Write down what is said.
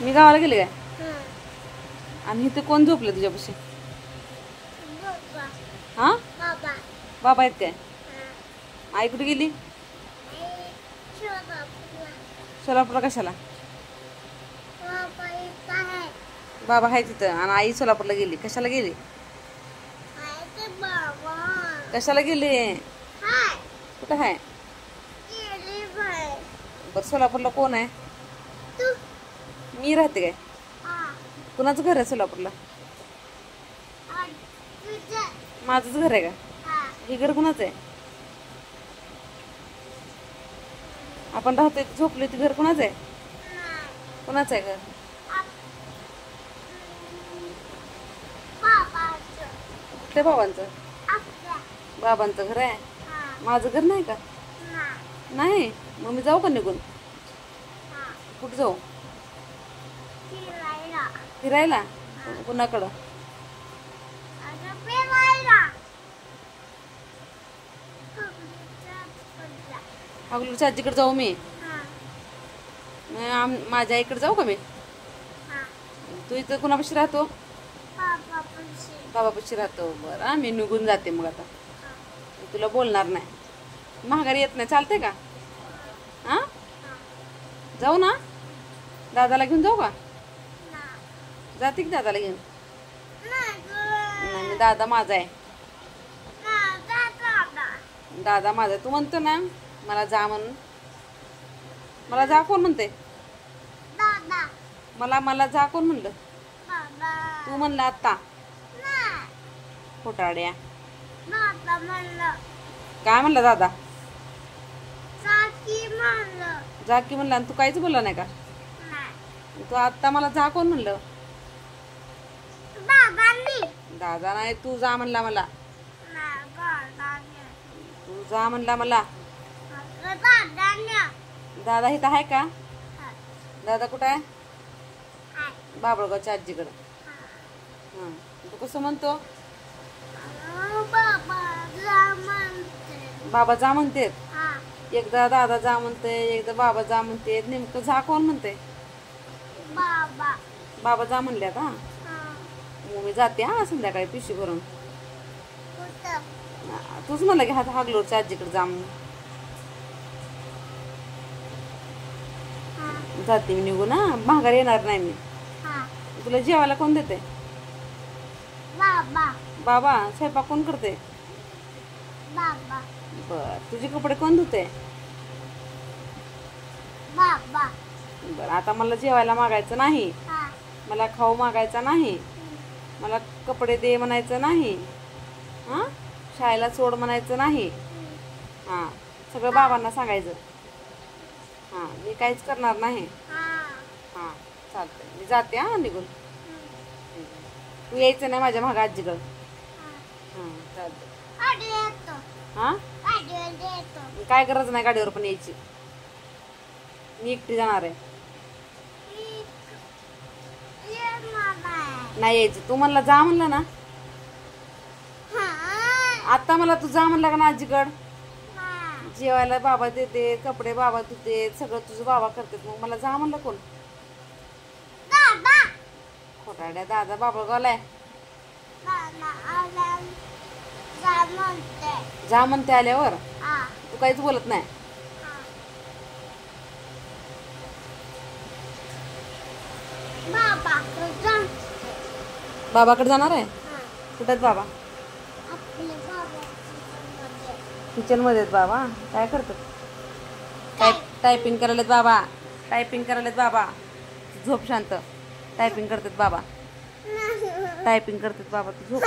मी गावाला गेले काय? आणि इथे कोण झोपलं तुझ्यापाशी? हा बाबा आहेत काय? आई कुठे गेली? सोलापूरला कशाला? बाबा आहे तिथं आणि आई सोलापूरला गेली. कशाला गेली? कशाला गेली? कुठं आहे? बरं सोलापूरला कोण आहे? मी राहते काय? कुणाचं घर आहे सोलापूरला? माझंच घर आहे का? हे घर कुणाचं आहे? आपण राहतोय झोपलोय ते घर कुणाचं आहे? कुणाचं आहे घर? कुठल्या बाबांचं? बाबांचं घर आहे. माझं घर नाही का? नाही. मग मी जाऊ का निघून? कुठं जाऊ? फिरायला. कुणाकडं? अगोदरच्या आजीकडे जाऊ मी? माझ्या आईकडे जाऊ का मी? तू इथं कुणापाशी राहतो? बाबापाशी राहतो. बरं मी निघून जाते मग आता. तुला बोलणार नाही. माघारी येत नाही. चालतंय का? हा जाऊ ना? दादाला घेऊन जाऊ का? जाते की दादाला घेऊन? नाही दादा माझा आहे. दादा माझा आहे. तू म्हणतो ना मला जा म्हणून. मला जा कोण म्हणते? मला जा कोण म्हणलं? तू म्हणला आता. खोटाड्या. काय म्हणलं दादा? जा की म्हणला. तू काहीच बोलला नाही का? तू आता मला जा कोण म्हणलं? दादा नाही. तू जा म्हणला मला. तू जा म्हणला मला. दादा इथं आहे का? दादा कुठं आहे? बाबळगावच्या आजीकडं. हां तू कसं म्हणतो? बाबा जा म्हणतेत. एकदा दादा जा म्हणते, एकदा बाबा जा म्हणते. नेमकं जा कोण म्हणते? बाबा जा म्हणल्यात. हा मग मी जाते हा संध्याकाळी पिशवी भरून. तूच म्हणलं की हागलोरच्या आजीकडे जा म्हणून. जाते मी निघून. हा माघारी येणार नाही मी. तुला जेवायला कोण देते? बाबा. स्वयंपाक कोण करते? बर. तुझे कपडे कोण धुते? बर. आता मला जेवायला मागायचं नाही. मला खाऊ मागायचा नाही. मला कपडे दे म्हणायचं नाही. हां शाळेला सोड म्हणायचं नाही. हां सगळं बाबांना सांगायचं. हां मी काहीच करणार नाही. हां चालतंय. मी जाते हा निघून. तू यायचं नाही माझ्या मागं आजीकडं. हां चालतंय. हां काय गरज नाही गाडीवर पण यायची. मी एकटी जाणार आहे. नाही यायचं. तू म्हणला जा म्हणला ना. आता मला तू जा म्हणला का ना आजीकड? जेवायला बाबा देते, कपडे बाबा धुते, सगळं तुझं बाबा करतात. मग मला जा म्हणलं कोण? खोटाड्या. दादा बाबळगावला आहे. जा म्हणते आल्यावर. तू काहीच बोलत नाही. बाबाकडे जाणार आहे? कुठे आहेत बाबा? किचन मध्ये आहेत बाबा. काय करतात? टायपिंग करायलेत बाबा. टायपिंग करायलेत बाबा. झोप शांत. टायपिंग करतात बाबा. टायपिंग करतात बाबा. तू झोप.